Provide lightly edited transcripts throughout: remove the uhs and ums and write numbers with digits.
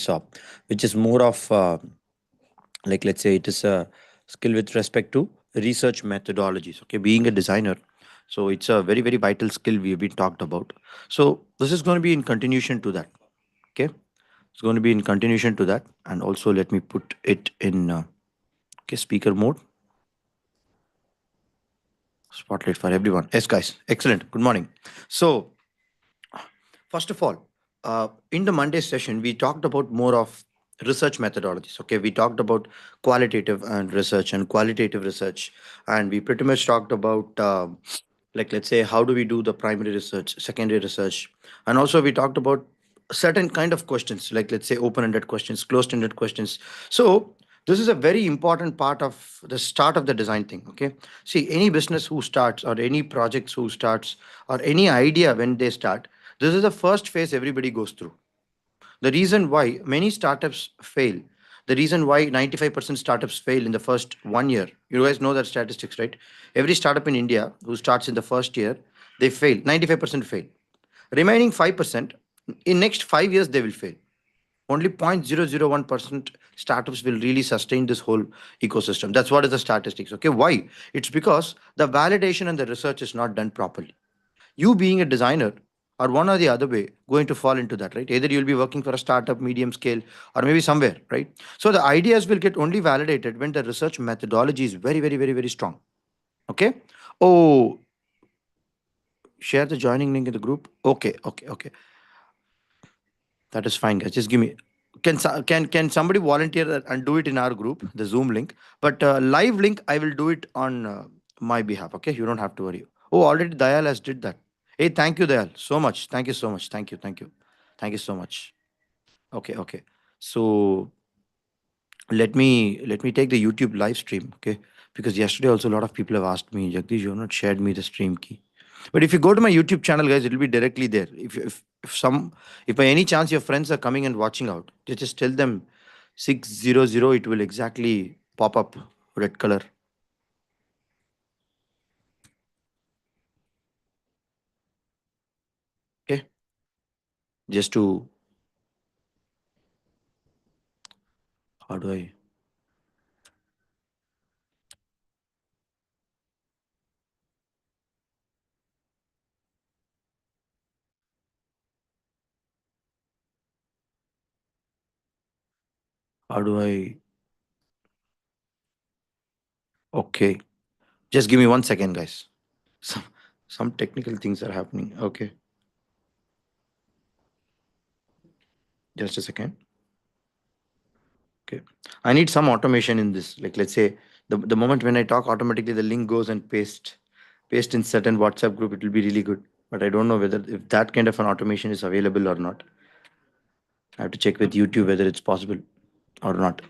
saw, which is more of like, let's say, it is a skill with respect to research methodologies. Okay, being a designer, so it's a very vital skill we have been talked about. So this is going to be in continuation to that. Okay, it's going to be in continuation to that, and also let me put it in okay, speaker mode, spotlight for everyone. Yes, guys, excellent. Good morning. So first of all, in the Monday session, we talked about more of research methodologies. Okay, we talked about qualitative and research and qualitative research, and we pretty much talked about like, let's say, how do we do the primary research, secondary research, and also we talked about certain kind of questions, like, let's say, open-ended questions, closed-ended questions. So this is a very important part of the start of the design thing. Okay, see, any business who starts, or any projects who starts, or any idea when they start, this is the first phase everybody goes through. The reason why many startups fail, the reason why 95% startups fail in the first 1 year, you guys know that statistics, right? Every startup in India who starts in the first year, they fail. 95% fail. Remaining 5%, in next 5 years, they will fail. Only 0.001% startups will really sustain this whole ecosystem. That's what is the statistics. Okay, why? It's because the validation and the research is not done properly. You being a designer, or one or the other way, going to fall into that, right? Either you'll be working for a startup, medium scale, or maybe somewhere, right? So the ideas will get only validated when the research methodology is very strong. Okay. Oh, share the joining link in the group. Okay. That is fine, guys. Just give me. Can somebody volunteer and do it in our group, the Zoom link? But live link, I will do it on my behalf. Okay, you don't have to worry. Oh, already Dayal has did that. Hey, thank you, Dayal, so much. Thank you so much. Thank you so much. Okay. So let me take the YouTube live stream. Okay, because yesterday also a lot of people have asked me, Jagdish, you have not shared me the stream key. But if you go to my YouTube channel, guys, it will be directly there. If by any chance your friends are coming and watching out, just tell them 600. It will exactly pop up red color. Okay, just to how do I how do I okay? Just give me 1 second, guys. Some some technical things are happening. Okay, just a second. Okay. I need some automation in this. Like, let's say the moment when I talk, automatically the link goes and paste in certain WhatsApp group, it will be really good. But I don't know whether if that kind of an automation is available or not. I have to check with YouTube whether it's possible or not.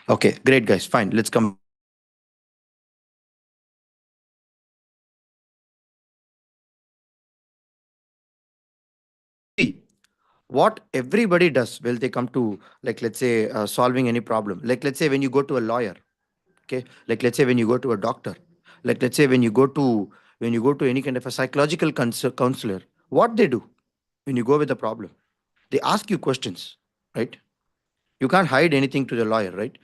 Okay, great, guys. Fine. Let's come. See, what everybody does, well, they come to, like, let's say, solving any problem. Like, let's say when you go to a lawyer, okay, like, let's say when you go to a doctor, like, let's say when you go to any kind of a psychological counselor, what they do when you go with a problem, they ask you questions, right? You can't hide anything to the lawyer, right?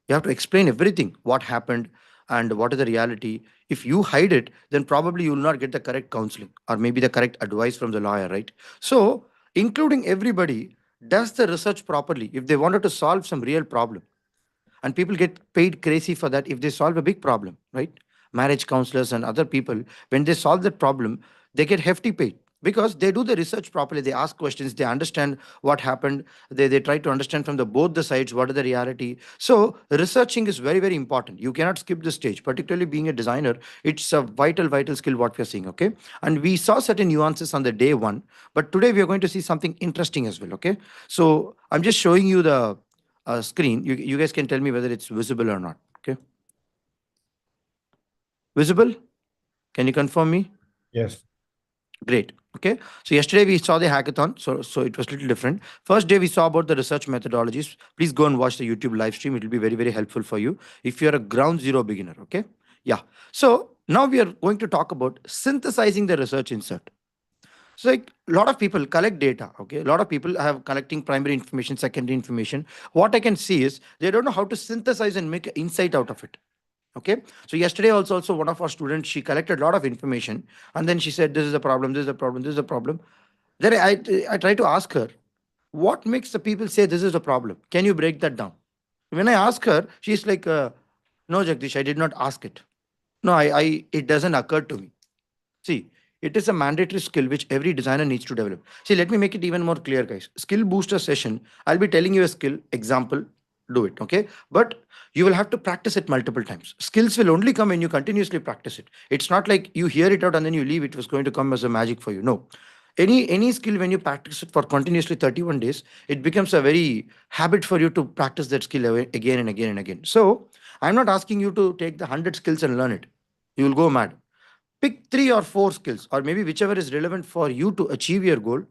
You have to explain everything, what happened and what is the reality. If you hide it, then probably you will not get the correct counseling or maybe the correct advice from the lawyer, right? So including everybody does the research properly if they wanted to solve some real problem, and people get paid crazy for that if they solve a big problem, right? Marriage counselors and other people, when they solve that problem, they get hefty paid because they do the research properly. They ask questions, they understand what happened, they try to understand from the both the sides what is the reality. So researching is very important. You cannot skip this stage, particularly being a designer. It's a vital skill what we're seeing. Okay, and we saw certain nuances on the day one, but today we are going to see something interesting as well. Okay, so I'm just showing you the screen. You guys can tell me whether it's visible or not. Okay, visible? Can you confirm me? Yes. Great. Okay, so yesterday we saw the hackathon, so it was a little different. First day we saw about the research methodologies. Please go and watch the YouTube live stream. It will be very helpful for you if you're a ground zero beginner. Okay, yeah. So now we are going to talk about synthesizing the research insert. So like a lot of people collect data. Okay, a lot of people have collecting primary information, secondary information. What I can see is they don't know how to synthesize and make an insight out of it. Okay, so yesterday also one of our students, she collected a lot of information, and then she said this is a problem, this is a problem, this is a problem. Then I try to ask her, what makes the people say this is a problem? Can you break that down? When I ask her, she's like, no, Jagdish, I did not ask it. No, it doesn't occur to me. See, it is a mandatory skill which every designer needs to develop. See, let me make it even more clear, guys. Skill booster session, I'll be telling you a skill example, do it, okay? But you will have to practice it multiple times. Skills will only come when you continuously practice it. It's not like you hear it out and then you leave, it was going to come as a magic for you. No. Any skill, when you practice it for continuously 31 days, it becomes a very habit for you to practice that skill again and again and again. So I'm not asking you to take the 100 skills and learn it. You will go mad. Pick three or four skills, or maybe whichever is relevant for you to achieve your goal.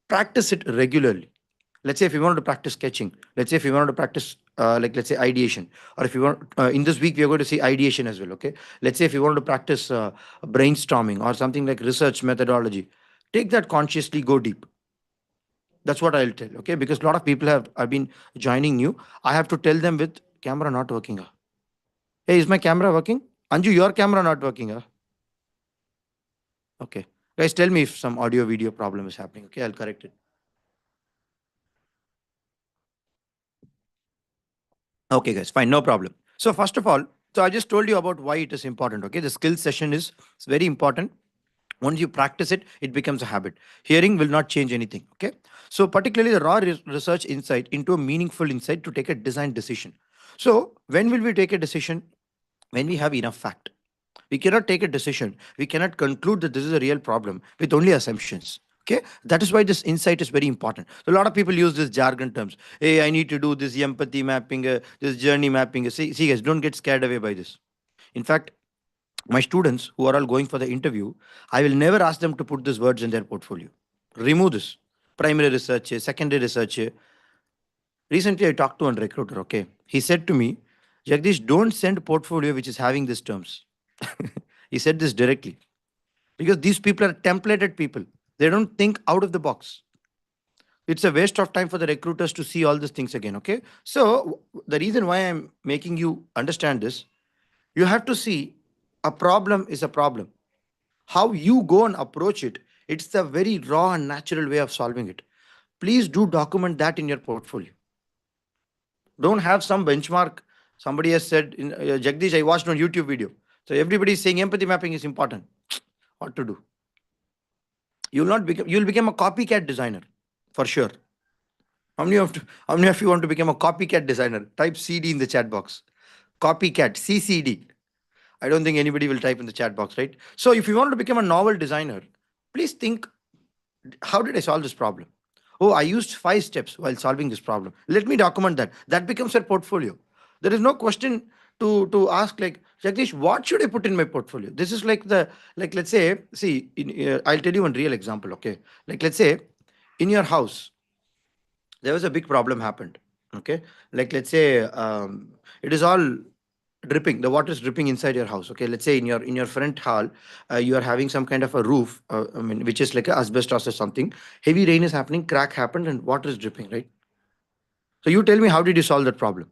Practice it regularly. Let's say if you want to practice sketching, let's say if you want to practice, like let's say ideation, or if you want, in this week we are going to see ideation as well. Okay, let's say if you want to practice brainstorming or something like research methodology, take that consciously, go deep. That's what I'll tell. Okay, because a lot of people have been joining new. I have to tell them with camera not working. Hey, is my camera working? Anju, your camera not working. Okay. Guys, tell me if some audio video problem is happening. Okay, I'll correct it. Okay, guys, fine, no problem. So, first of all, so I just told you about why it is important. Okay, the skill session is it's very important. Once you practice it, it becomes a habit. Hearing will not change anything. Okay, so particularly the raw research insight into a meaningful insight to take a design decision. So, when will we take a decision? When we have enough fact. We cannot take a decision. We cannot conclude that this is a real problem with only assumptions. Okay, that is why this insight is very important. So a lot of people use this jargon terms. Hey, I need to do this empathy mapping, this journey mapping. See, guys, don't get scared away by this. In fact, my students who are all going for the interview, I will never ask them to put these words in their portfolio. Remove this. Primary research, secondary research. Recently, I talked to one recruiter. Okay, he said to me, Jagdish, don't send portfolio which is having these terms. He said this directly because these people are templated people. They don't think out of the box. It's a waste of time for the recruiters to see all these things again. Okay. So, the reason why I'm making you understand this, you have to see a problem is a problem. How you go and approach it, it's the very raw and natural way of solving it. Please do document that in your portfolio. Don't have some benchmark. Somebody has said, Jagdish, I watched on YouTube video. So everybody is saying empathy mapping is important. What to do? You'll become a copycat designer for sure. How many of you want to become a copycat designer? Type CD in the chat box. Copycat, CCD. I don't think anybody will type in the chat box, right? So if you want to become a novel designer, please think, how did I solve this problem? Oh, I used 5 steps while solving this problem. Let me document that. That becomes your portfolio. There is no question to ask like, Jagdish, what should I put in my portfolio? This is like like let's say, see, I'll tell you one real example. Okay, like let's say in your house there was a big problem happened. Okay, like let's say it is all dripping, the water is dripping inside your house. Okay, let's say in your front hall, you are having some kind of a roof, I mean, which is like a asbestos or something. Heavy rain is happening, crack happened and water is dripping, right? So you tell me, how did you solve that problem?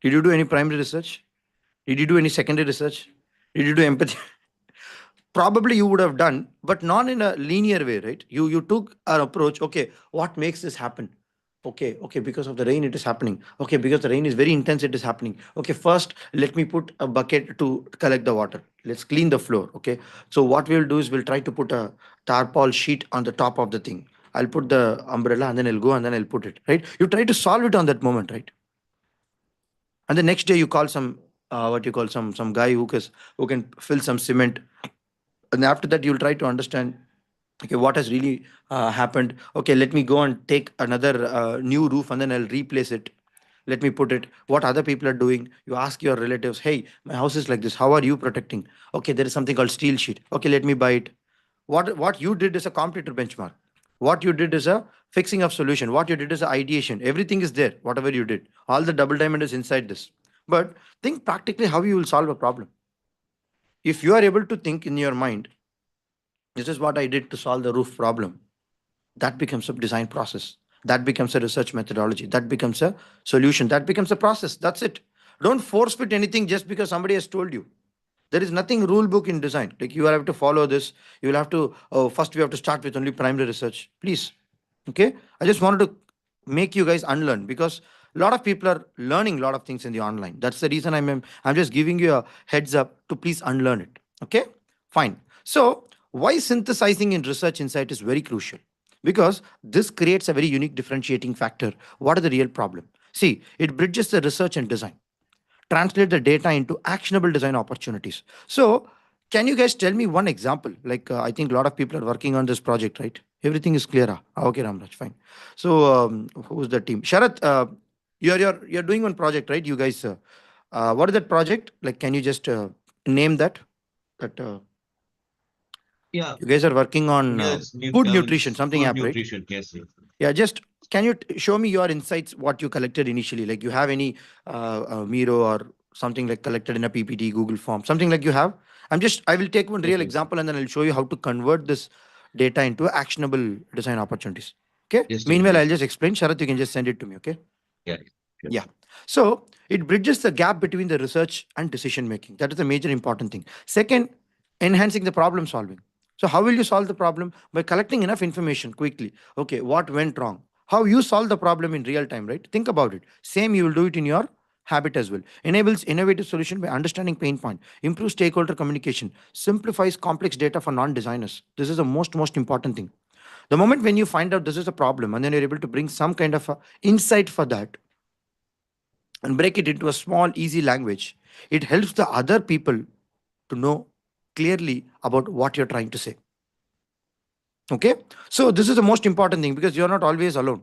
Did you do any primary research? Did you do any secondary research? Did you do empathy? Probably you would have done, but not in a linear way, right? You took an approach. Okay, what makes this happen? Okay, because of the rain it is happening. Okay, because the rain is very intense it is happening. Okay, first let me put a bucket to collect the water. Let's clean the floor. Okay, so what we'll do is we'll try to put a tarpaul sheet on the top of the thing. I'll put the umbrella and then I'll go and then I'll put it, right? You try to solve it on that moment, right? And the next day you call some what you call some guy who can fill some cement, and after that you'll try to understand, okay, what has really happened. Okay, let me go and take another new roof and then I'll replace it. Let me put it, what other people are doing. You ask your relatives, hey, my house is like this, how are you protecting? Okay, there is something called steel sheet. Okay, let me buy it. What you did is a competitor benchmark. What you did is a fixing of solution. What you did is a ideation. Everything is there, whatever you did, all the double diamond is inside this. But think practically how you will solve a problem. If you are able to think in your mind, This is what I did to solve the roof problem. That becomes a design process. That becomes a research methodology. That becomes a solution. That becomes a process. That's it. Don't force fit anything just because somebody has told you. There is nothing rule book in design. Like you will have to follow this. You will have to, first we have to start with only primary research. Please. Okay. I just wanted to make you guys unlearn because a lot of people are learning a lot of things in the online. That's the reason I'm just giving you a heads up to please unlearn it. Okay. Fine. So why synthesizing in research insight is very crucial, because this creates a very unique differentiating factor. What are the real problem? See, it bridges the research and design, translate the data into actionable design opportunities. So, can you guys tell me one example? Like, I think a lot of people are working on this project, right? Everything is clear. Okay, Ramraj, fine. So, who's the team? Sharat, you're doing one project, right? You guys, what is that project? Like, can you just name that? That Yeah, you guys are working on yes, food nutrition, it's something food app, right? nutrition. Yes, yes. Yeah, just can you show me your insights, what you collected initially? Like you have any Miro or something like collected in a PPT, Google form, something like you have? I will take one Yes, real yes. example and then I'll show you how to convert this data into actionable design opportunities. Okay. Yes, yes, Meanwhile, I'll yes. just explain. Sharat, you can just send it to me. Okay. Yeah, sure. Yeah. So it bridges the gap between the research and decision making. That is a major important thing. Second, enhancing the problem solving. So how will you solve the problem? By collecting enough information quickly. Okay, what went wrong? How you solve the problem in real time, right? Think about it. Same, you will do it in your habit as well. Enables innovative solution by understanding pain point, improves stakeholder communication, simplifies complex data for non-designers. This is the most important thing. The moment when you find out this is a problem and then you're able to bring some kind of a insight for that and break it into a small, easy language, it helps the other people to know clearly about what you're trying to say. Okay. So this is the most important thing because you're not always alone.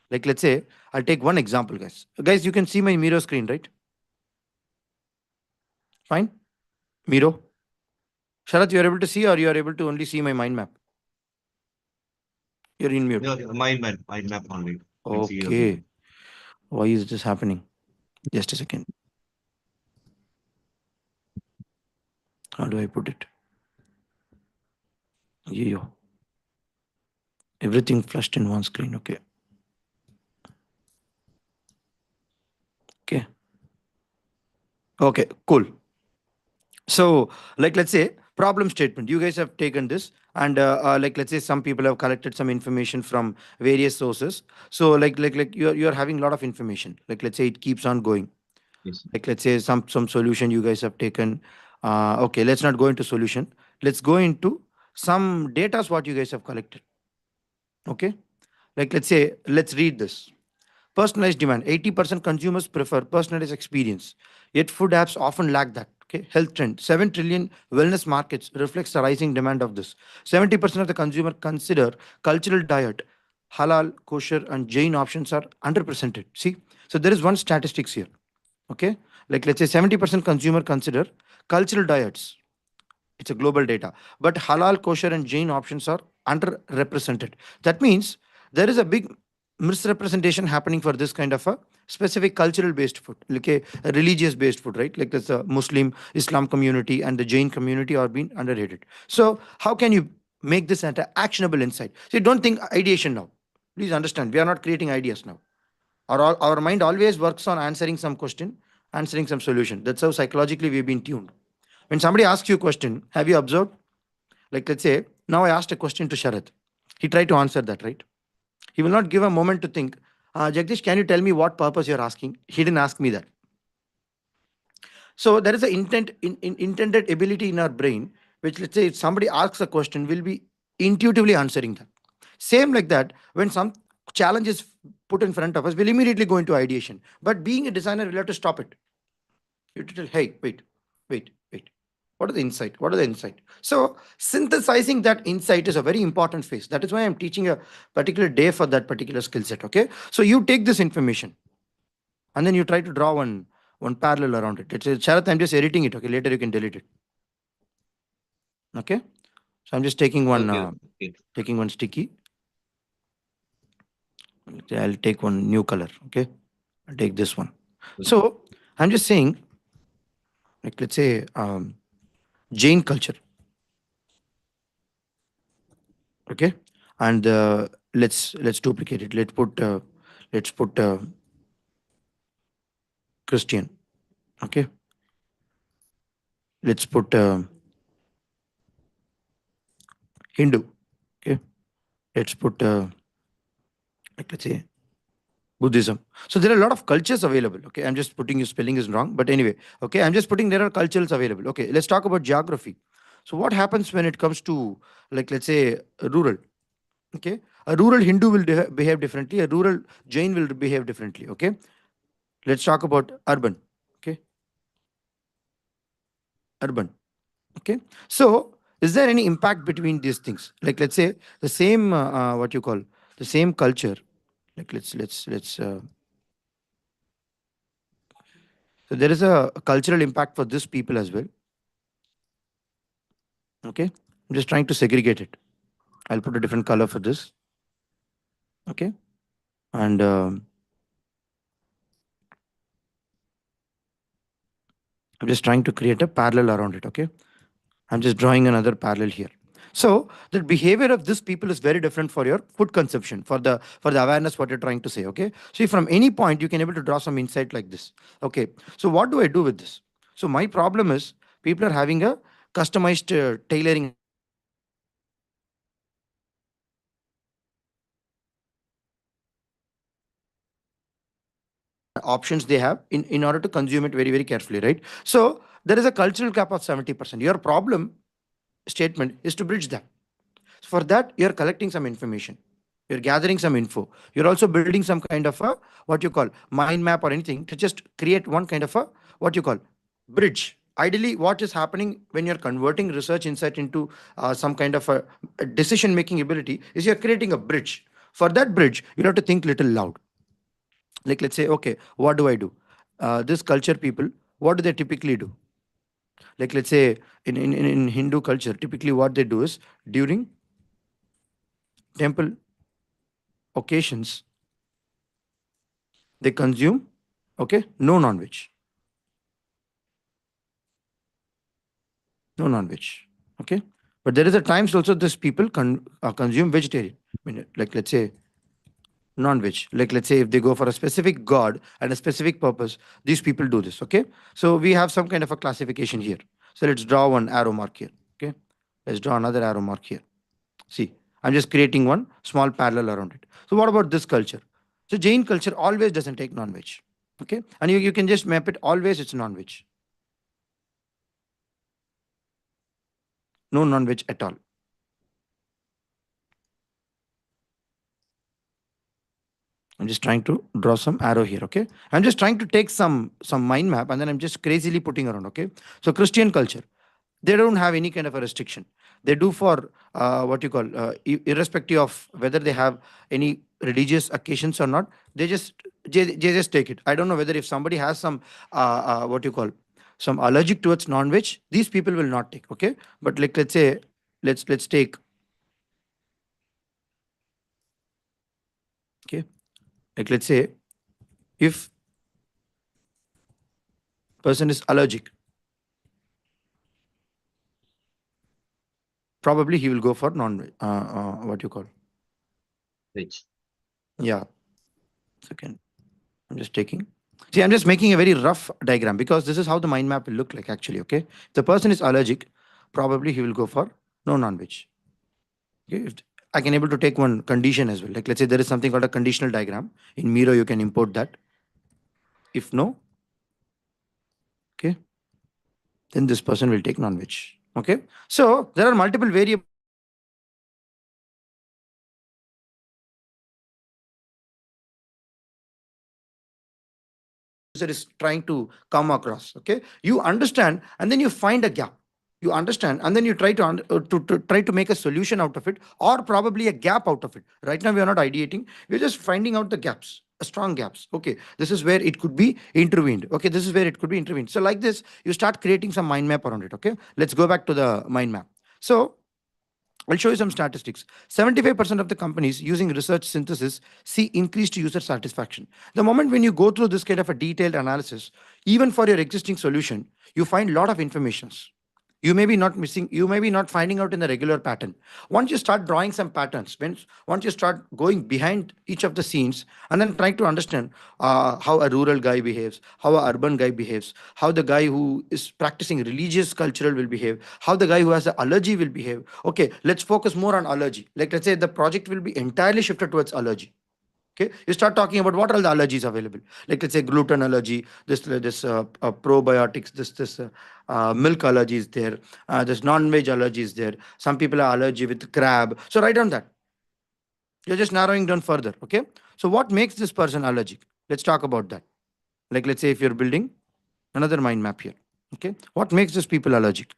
Like let's say, I'll take one example, guys. Guys, you can see my Miro screen, right? Fine. Miro. Sharath, you're able to see or you're able to only see my mind map? You're in mute. Yeah, yeah, mind map only. You can see your Okay. Why is this happening? Just a second. How do I put it? Yo. Everything flushed in one screen. Okay. Okay. Okay. Cool. So, like, let's say problem statement. You guys have taken this, and like, let's say some people have collected some information from various sources. So, like you're having a lot of information. Like, let's say it keeps on going. yes, Like, let's say some solution you guys have taken. Okay, let's not go into solution. Let's go into some data. What you guys have collected. Okay, like let's say let's read this. Personalized demand. 80% consumers prefer personalized experience. Yet food apps often lack that. Okay. Health trend. 7 trillion wellness markets reflects the rising demand of this. 70% of the consumer consider cultural diet. Halal, kosher, and Jain options are underrepresented. See, so there is one statistics here. Okay. Like let's say 70% consumer consider cultural diets. It's a global data. But halal, kosher, and Jain options are underrepresented. That means there is a big misrepresentation happening for this kind of a specific cultural based food, like a religious based food, right? Like there's a Muslim Islam community and the Jain community are being underrated. So how can you make this an actionable insight? So don't think ideation now. Please understand, we are not creating ideas now. Our mind always works on answering some question, answering some solution. That's how psychologically we've been tuned. When somebody asks you a question, have you observed? Like, let's say, now I asked a question to Sharath. He tried to answer that, right? He will not give a moment to think, Jagdish, can you tell me what purpose you're asking? He didn't ask me that. So there is an intended ability in our brain, which let's say if somebody asks a question, we'll be intuitively answering that. Same like that, when some challenge is put in front of us, we'll immediately go into ideation. But being a designer, we'll have to stop it. You have to tell, hey, wait. What are the insight? What are the insight? So synthesizing that insight is a very important phase. That is why I'm teaching a particular day for that particular skill set. Okay. So you take this information and then you try to draw one parallel around it. It's Sharath, I'm just editing it. Okay. Later you can delete it. Okay. So I'm just okay, okay, taking one sticky. I'll take one new color. Okay. I'll take this one. okay. So I'm just saying, like let's say Jain culture. Okay, and let's duplicate it. Let's put Christian. Okay, let's put Hindu. Okay, let's put like let's say Buddhism. So there are a lot of cultures available. Okay, I'm just putting, your spelling is wrong, but anyway, okay, I'm just putting there are cultures available. Okay, let's talk about geography. So what happens when it comes to, like let's say, rural? Okay, a rural Hindu will behave differently. A rural Jain will behave differently. Okay, let's talk about urban. Okay, urban. Okay, so is there any impact between these things? Like let's say the same what you call the same culture. Like let's so there is a cultural impact for this people as well. Okay, I'm just trying to segregate it. I'll put a different color for this. Okay, and I'm just trying to create a parallel around it. Okay, I'm just drawing another parallel here. So the behavior of this people is very different for your food consumption, for the awareness what you're trying to say. Okay, so from any point you can able to draw some insight like this. Okay, so what do I do with this? So my problem is people are having a customized tailoring approach. Options they have in order to consume it very carefully, right? So there is a cultural gap of 70%. Your problem statement is to bridge that. For that, you're collecting some information. You're gathering some info. You're also building some kind of a what you call mind map or anything to just create one kind of a what you call bridge. Ideally, what is happening when you're converting research insight into some kind of a decision making ability is you're creating a bridge. For that bridge, you have to think little loud. Like let's say, okay, what do I do? This culture people, what do they typically do? Like let's say in Hindu culture, typically what they do is during temple occasions they consume, okay, no non-veg, no non-veg, okay. But there is a times also this people consume vegetarian. I mean, like let's say non-veg. Like let's say if they go for a specific god and a specific purpose, these people do this. Okay, so we have some kind of a classification here. So let's draw one arrow mark here. Okay, let's draw another arrow mark here. See, I'm just creating one small parallel around it. So what about this culture? So Jain culture always doesn't take non-veg. Okay, and you can just map it always it's non-veg, no non-veg at all. I'm just trying to draw some arrow here. Okay, I'm just trying to take some mind map and then I'm just crazily putting around. Okay, so Christian culture, they don't have any kind of a restriction. They do for what you call irrespective of whether they have any religious occasions or not. They just take it. I don't know whether if somebody has some what you call some allergic towards non-veg, these people will not take. Okay, but like let's say let's take. Okay, like let's say if person is allergic, probably he will go for non-veg. What you call? Which? Yeah. Second, I'm just taking. See, I'm just making a very rough diagram because this is how the mind map will look like actually. Okay, if the person is allergic, probably he will go for no non-veg. Okay, I can able to take one condition as well. Like let's say there is something called a conditional diagram in Miro. You can import that. If no, okay, then this person will take non-veg. Okay, so there are multiple variables is trying to come across. Okay, you understand and then you find a gap. You understand and then you try to try to make a solution out of it or probably a gap out of it. Right now we are not ideating, we're just finding out the gaps, strong gaps. Okay, this is where it could be intervened. Okay, this is where it could be intervened. So like this you start creating some mind map around it. Okay, let's go back to the mind map. So I'll show you some statistics. 75% of the companies using research synthesis see increased user satisfaction. The moment when you go through this kind of a detailed analysis, even for your existing solution, you find a lot of informations. You may be not missing, you may be not finding out in the regular pattern. Once you start drawing some patterns, once you start going behind each of the scenes and then trying to understand how a rural guy behaves, how a urban guy behaves, how the guy who is practicing religious cultural will behave, how the guy who has an allergy will behave. Okay, let's focus more on allergy. Like, let's say the project will be entirely shifted towards allergy. Okay, you start talking about what are all the allergies available. Like, let's say gluten allergy, this probiotics, this milk allergy is there, this non-veg allergy is there. Some people are allergy with crab. So write down that. You're just narrowing down further. Okay, so what makes this person allergic? Let's talk about that. Like, let's say if you're building another mind map here. Okay, what makes these people allergic?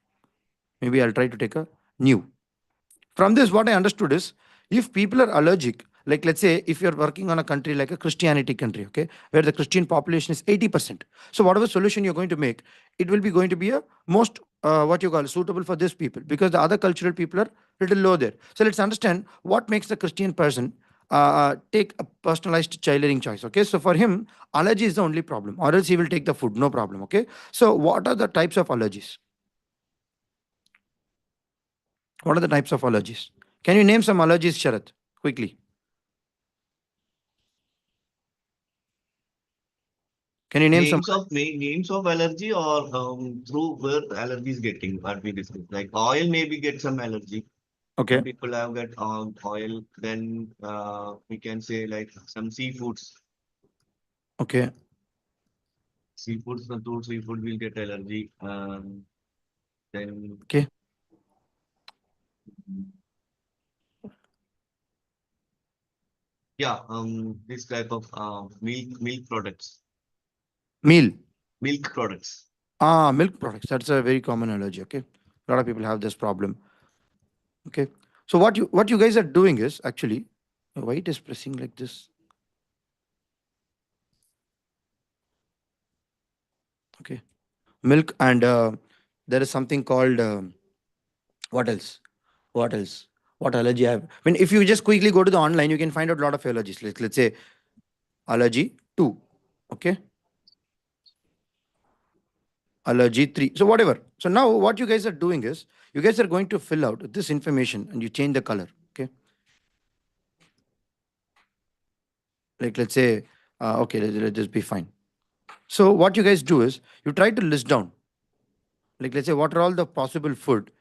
Maybe I'll try to take a new. From this, what I understood is, if people are allergic, like, let's say if you're working on a country like a Christianity country, okay, where the Christian population is 80%. So whatever solution you're going to make, it will be going to be a most what you call suitable for this people, because the other cultural people are little low there. So let's understand what makes the Christian person take a personalized tailoring choice. Okay, so for him, allergy is the only problem, or else he will take the food, no problem. Okay, so what are the types of allergies? What are the types of allergies? Can you name some allergies, Sharat, quickly? Can you name some? Names of allergy, or through where allergy is getting what we discussed. Like oil, maybe get some allergy. Some Okay, people have got oil. Then we can say like some seafoods. okay, Seafoods, through seafood will get allergy. Then okay. yeah, this type of milk products. Meal. Milk products. Milk products. That's a very common allergy. Okay, a lot of people have this problem. Okay, so what you guys are doing is actually, why it is pressing like this? Okay, milk and there is something called what else? What else? What allergy I have? I mean, if you just quickly go to the online, you can find out a lot of allergies. Let's say allergy two. Okay, allergy 3, so whatever. So now what you guys are doing is, you guys are going to fill out this information and you change the color. Okay, like, let's say okay, let this be fine. So what you guys do is, you try to list down, like, let's say what are all the possible food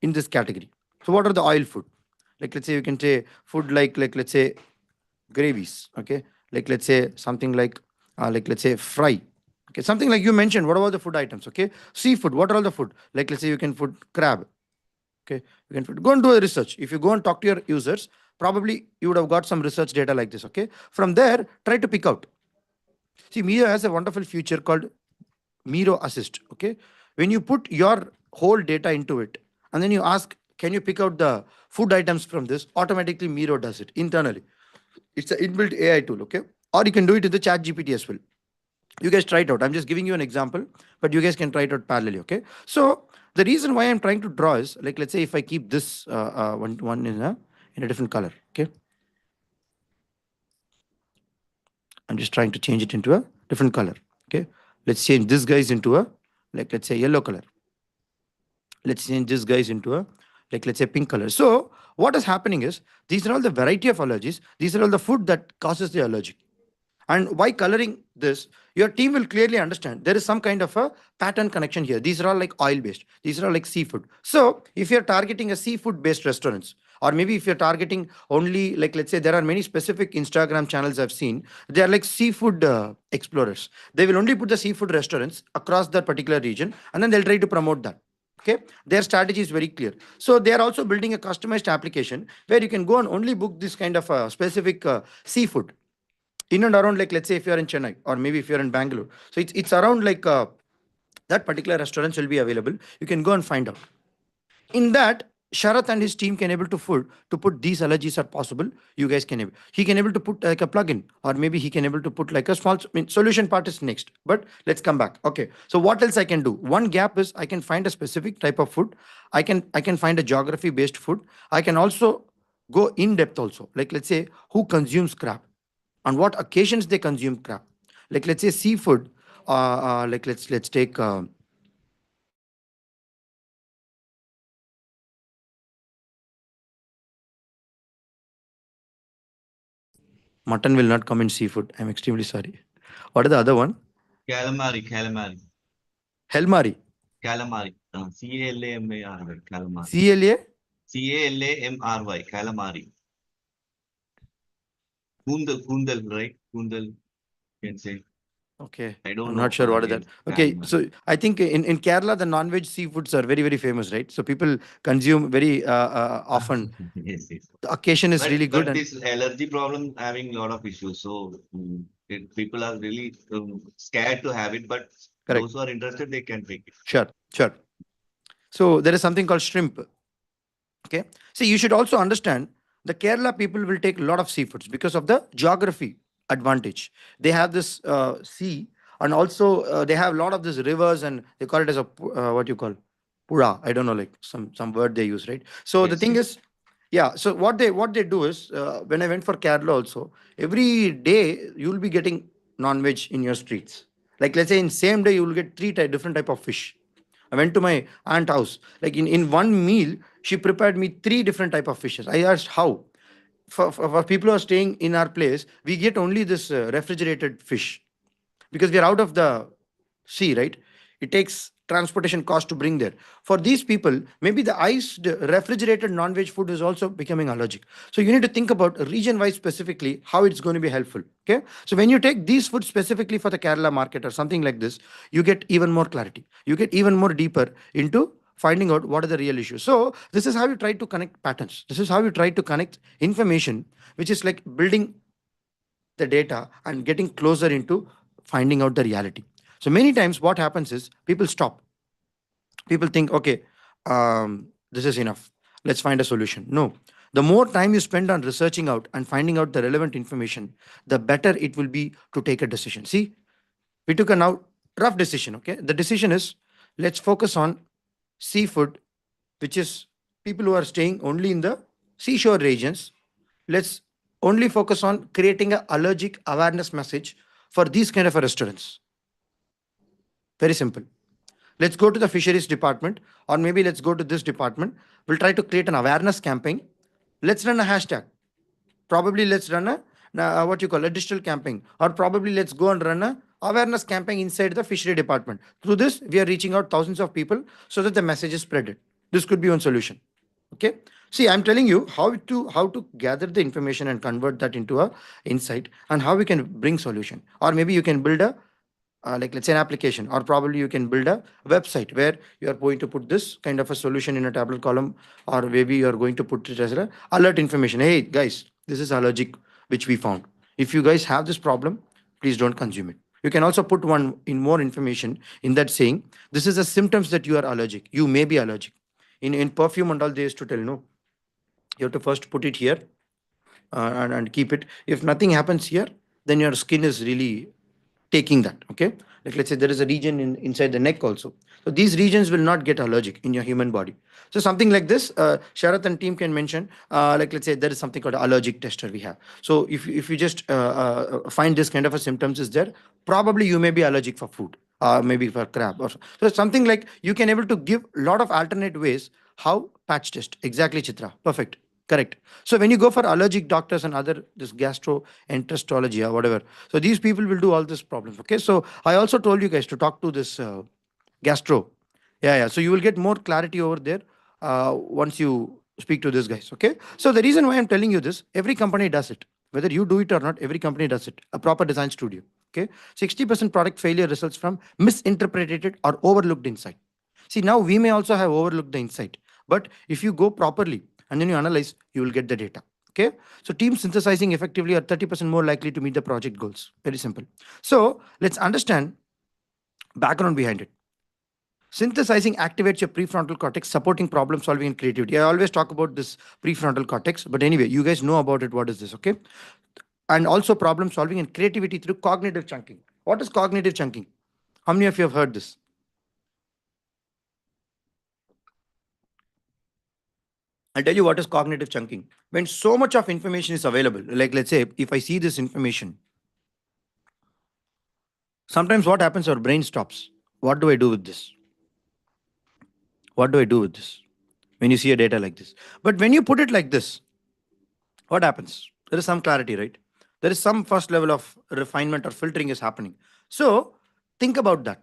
in this category. So what are the oil food? Like, let's say you can say food like let's say gravies. Okay, like, let's say something like let's say fry. Okay, something like you mentioned. What about the food items? Okay, seafood. What are all the food? Like, let's say you can food crab. Okay, you can go and do a research. If you go and talk to your users, probably you would have got some research data like this. Okay, from there, try to pick out. See, Mio has a wonderful feature called Miro Assist. Okay, when you put your whole data into it, and then you ask, can you pick out the food items from this? Automatically, Miro does it internally. It's an inbuilt AI tool. Okay, or you can do it in the Chat GPT as well. You guys try it out. I'm just giving you an example, but you guys can try it out parallelly. Okay, so the reason why I'm trying to draw is, like, let's say if I keep this one in a different color. Okay, I'm just trying to change it into a different color. Okay, let's change this guys into a, like, let's say yellow color. Let's change this guys into a, like, let's say pink color. So what is happening is, these are all the variety of allergies. These are all the food that causes the allergy. And by coloring this, your team will clearly understand there is some kind of a pattern connection here. These are all like oil based, these are all like seafood. So if you're targeting a seafood based restaurants, or maybe if you're targeting only, like, let's say there are many specific Instagram channels I've seen, they are like seafood explorers. They will only put the seafood restaurants across that particular region, and then they'll try to promote that. Okay, their strategy is very clear. So they are also building a customized application where you can go and only book this kind of specific seafood in and around, like, let's say if you're in Chennai, or maybe if you're in Bangalore. So it's around like that particular restaurants will be available. You can go and find out. In that, Sharath and his team can able to put these allergies are possible. You guys can able, he can able to put like a plugin, or maybe he can able to put like a small, I mean, solution part is next. But let's come back. Okay, so what else I can do? One gap is, I can find a specific type of food. I can find a geography based food. I can also go in depth also. Like, let's say who consumes crab, on what occasions they consume crab. Like, let's say seafood. Like, let's take Mutton will not come in seafood. I'm extremely sorry. What is the other one? Calamari, calamari, Helmari. calamari. Calamari, calamari. CLA? Calamry, calamari. Kundal, right? Kundal, can say. Okay. I don't I'm not know. sure what is that. Yes, Okay. calamari. So I think in Kerala, the non-veg seafoods are very, very famous, right? So people consume very often. Yes, yes. The occasion is But really good. but And this allergy problem having a lot of issues. So people are really scared to have it. But correct. those who are interested, they can take it. Sure. Sure. So there is something called shrimp. Okay. See, you should also understand the Kerala people will take a lot of seafoods because of the geography advantage. They have this sea, and also they have a lot of these rivers, and they call it as a what you call pura. I don't know, like some word they use, right? So the Yes, thing yes. is, yeah. So what they do is when I went for Kerala also, every day you will be getting non-veg in your streets. Like let's say in same day you will get different type of fish. I went to my aunt house. Like in one meal, she prepared me three different type of fishes. I asked how. For people who are staying in our place, we get only this refrigerated fish because we are out of the sea, right? It takes transportation cost to bring there. For these people, maybe the iced refrigerated non-veg food is also becoming allergic. So you need to think about region wise specifically how it's going to be helpful. Okay. So when you take these foods specifically for the Kerala market or something like this, you get even more clarity. You get even more deeper into finding out what are the real issues. So this is how you try to connect patterns. This is how you try to connect information, which is like building the data and getting closer into finding out the reality. So many times what happens is people stop. People think, okay, this is enough. Let's find a solution. No. The more time you spend on researching out and finding out the relevant information, the better it will be to take a decision. See, we took a now rough decision. Okay. The decision is let's focus on seafood, which is people who are staying only in the seashore regions. Let's only focus on creating a allergic awareness message for these kind of a restaurants. Very simple. Let's go to the fisheries department, or maybe let's go to this department. We'll try to create an awareness campaign. Let's run a hashtag. Probably let's run a what you call a digital campaign, or probably let's go and run a awareness campaign inside the fishery department. Through this, we are reaching out thousands of people so that the message is spreaded. This could be one solution. Okay. See, I'm telling you how to gather the information and convert that into a insight, and how we can bring solution. Or maybe you can build a like let's say an application, or probably you can build a website where you are going to put this kind of a solution in a tablet column, or maybe you are going to put it as a alert information. Hey guys, this is allergic which we found. If you guys have this problem, please don't consume it. You can also put one in more information in that saying this is the symptoms that you are allergic, you may be allergic. In perfume and all, they used to tell no, you have to first put it here, and keep it. If nothing happens here, then your skin is really taking that. Okay. Like let's say there is a region inside the neck also. So these regions will not get allergic in your human body. So something like this, Sharath and team can mention, like let's say there is something called allergic tester we have. So if you just find this kind of a symptoms is there, probably you may be allergic for food, maybe for crab, or so something like you can able to give a lot of alternate ways how patch test. Exactly, Chitra. Perfect. Correct. So when you go for allergic doctors and other this gastroenterology or whatever, so these people will do all these problems. Okay. So I also told you guys to talk to this gastro. Yeah, yeah. So you will get more clarity over there once you speak to these guys. Okay. So the reason why I'm telling you this, every company does it. Whether you do it or not, every company does it. A proper design studio. Okay. 60% product failure results from misinterpreted or overlooked insight. See, now we may also have overlooked the insight, but if you go properly and then you analyze, you will get the data. Okay. So teams synthesizing effectively are 30% more likely to meet the project goals. Very simple. So let's understand background behind it. Synthesizing activates your prefrontal cortex, supporting problem solving and creativity. I always talk about this prefrontal cortex, but anyway, you guys know about it. What is this? Okay. And also problem solving and creativity through cognitive chunking. What is cognitive chunking? How many of you have heard this? I'll tell you what is cognitive chunking. When so much of information is available, like let's say if I see this information, sometimes what happens, our brain stops. What do I do with this? What do I do with this? When you see a data like this. But when you put it like this, what happens? There is some clarity, right? There is some first level of refinement or filtering is happening. So think about that.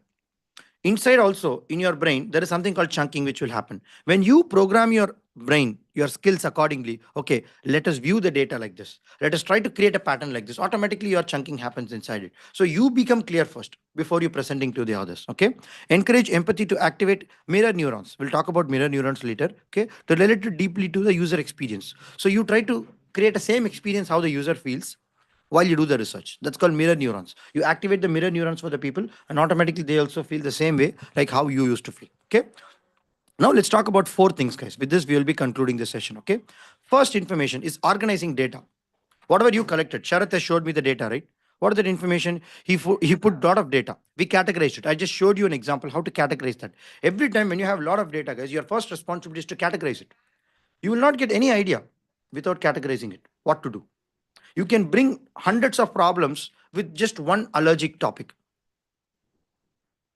Inside also in your brain, there is something called chunking which will happen. When you program your brain, your skills accordingly, okay, let us view the data like this. Let us try to create a pattern like this. Automatically your chunking happens inside it. So you become clear first before you presenting to the others. Okay. Encourage empathy to activate mirror neurons. We'll talk about mirror neurons later. Okay. To relate it deeply to the user experience. So you try to create a same experience how the user feels while you do the research. That's called mirror neurons. You activate the mirror neurons for the people, and automatically they also feel the same way like how you used to feel. Okay. Now let's talk about four things, guys. With this, we will be concluding the session. Okay. First information is organizing data. Whatever you collected, Sharath has showed me the data, right? What is that information? He put lot of data. We categorized it. I just showed you an example how to categorize that. Every time when you have a lot of data, guys, your first responsibility is to categorize it. You will not get any idea without categorizing it. What to do? You can bring hundreds of problems with just one allergic topic.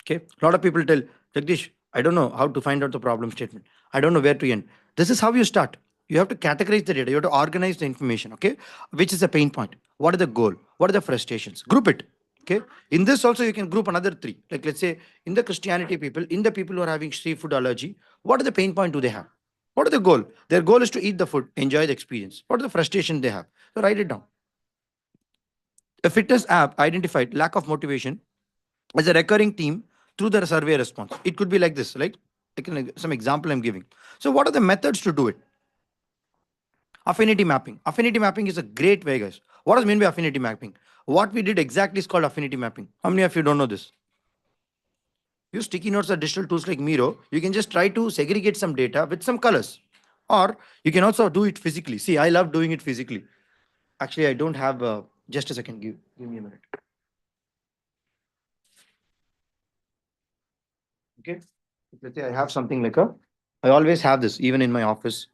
Okay. A lot of people tell, Jagdish, I don't know how to find out the problem statement. I don't know where to end. This is how you start. You have to categorize the data. You have to organize the information. Okay. Which is the pain point? What is the goal? What are the frustrations? Group it. Okay. In this also, you can group another three. Like let's say in the Christianity people, in the people who are having seafood allergy, what are the pain point do they have? What are the goal? Their goal is to eat the food, enjoy the experience. What are the frustration they have? So write it down. A fitness app identified lack of motivation as a recurring theme through the survey response. It could be like this, like some example I'm giving. So, what are the methods to do it? Affinity mapping. Affinity mapping is a great way, guys. What does mean by affinity mapping? What we did exactly is called affinity mapping. How many of you don't know this? Use sticky notes or digital tools like Miro. You can just try to segregate some data with some colors. Or you can also do it physically. See, I love doing it physically. Actually, I don't have, just a second, give me a minute. Okay. Let's say I have something like a, I always have this even in my office.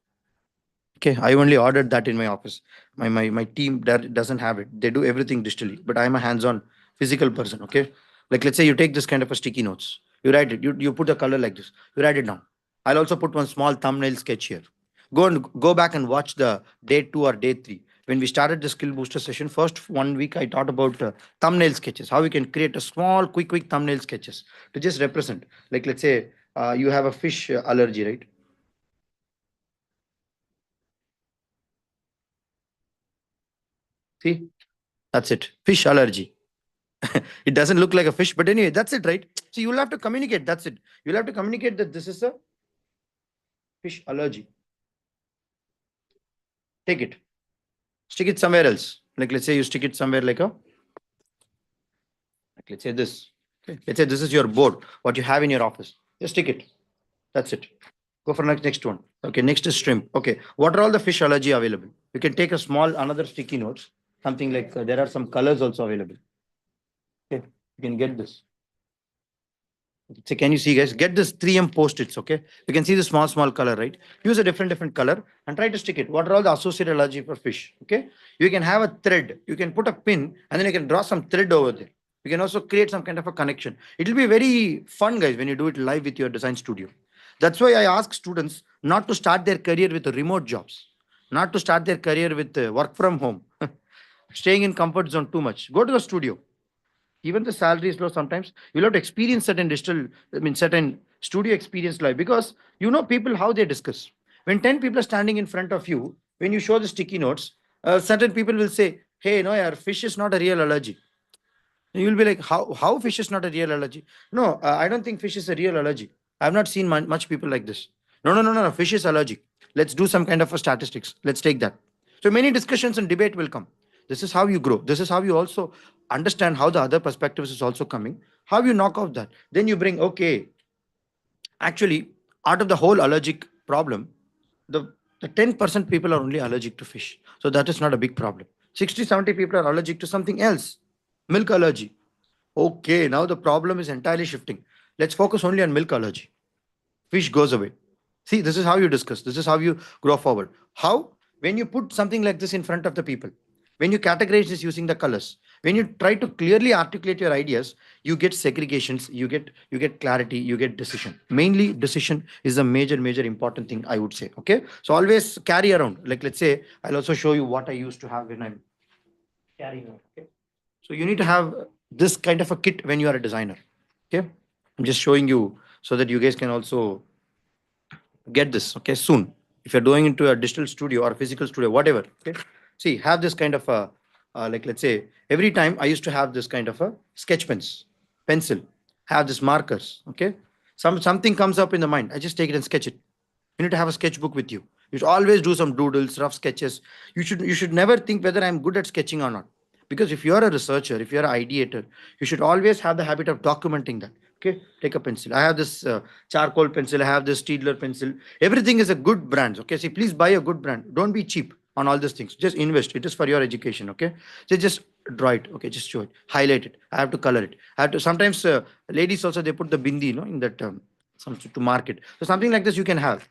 Okay, I only ordered that in my office. My team that doesn't have it. They do everything digitally, but I'm a hands-on physical person. Okay, like let's say you take this kind of a sticky notes, you write it, you put a color like this, you write it down. I'll also put one small thumbnail sketch here. Go back and watch the day two or day three. When we started the skill booster session, first 1 week I taught about thumbnail sketches, how we can create a small, quick thumbnail sketches to just represent. Like let's say you have a fish allergy, right? See, that's it. Fish allergy. It doesn't look like a fish, but anyway, that's it, right? So you'll have to communicate. That's it. You'll have to communicate that this is a fish allergy. Take it, stick it somewhere else. Like let's say you stick it somewhere like let's say this. Okay. Let's say this is your board, what you have in your office. Just stick it. That's it. Go for next one. Okay, next is shrimp. Okay, what are all the fish allergy available? You can take a small another sticky notes, something like there are some colors also available. Okay, you can get this. So can you see, guys? Get this 3M post-its, okay? You can see the small color, right? Use a different color and try to stick it. What are all the associated allergy for fish? Okay. You can have a thread. You can put a pin and then you can draw some thread over there. You can also create some kind of a connection. It will be very fun, guys, when you do it live with your design studio. That's why I ask students not to start their career with remote jobs, not to start their career with work from home, staying in comfort zone too much. Go to the studio. Even the salary is low sometimes. You'll have to experience certain digital, I mean, certain studio experience live because you know people how they discuss. When 10 people are standing in front of you, when you show the sticky notes, certain people will say, hey, no, your fish is not a real allergy. And you'll be like, how fish is not a real allergy? No, I don't think fish is a real allergy. I've not seen much people like this. No, fish is allergic. Let's do some kind of a statistics. Let's take that. So many discussions and debate will come. This is how you grow. This is how you also understand how the other perspectives is also coming. How you knock off that. Then you bring, okay, actually, out of the whole allergic problem, the, the 10% people are only allergic to fish. So that is not a big problem. 60, 70 people are allergic to something else. Milk allergy. Okay, now the problem is entirely shifting. Let's focus only on milk allergy. Fish goes away. See, this is how you discuss. This is how you grow forward. How? When you put something like this in front of the people, when you categorize this using the colors, when you try to clearly articulate your ideas, you get segregations, you get clarity, you get decision. Mainly, decision is a major important thing I would say. Okay, so always carry around. Like let's say, I'll also show you what I used to have when I'm carrying out. Okay. So you need to have this kind of a kit when you are a designer. Okay. I'm just showing you so that you guys can also get this. Okay. Soon. If you're going into a digital studio or physical studio, whatever. Okay. See, have this kind of a, like, let's say, every time I used to have this kind of a sketch pens, pencil, have this markers. Okay. Something comes up in the mind. I just take it and sketch it. You need to have a sketchbook with you. You should always do some doodles, rough sketches. You should never think whether I'm good at sketching or not. Because if you're a researcher, if you're an ideator, you should always have the habit of documenting that. Okay, take a pencil. I have this charcoal pencil. I have this Steedler pencil. Everything is a good brand. Okay, see, please buy a good brand. Don't be cheap on all these things. Just invest. It is for your education. Okay, so just draw it. Okay, just show it. Highlight it. I have to color it. I have to. Sometimes ladies also they put the bindi, in that some to mark it. So something like this you can have.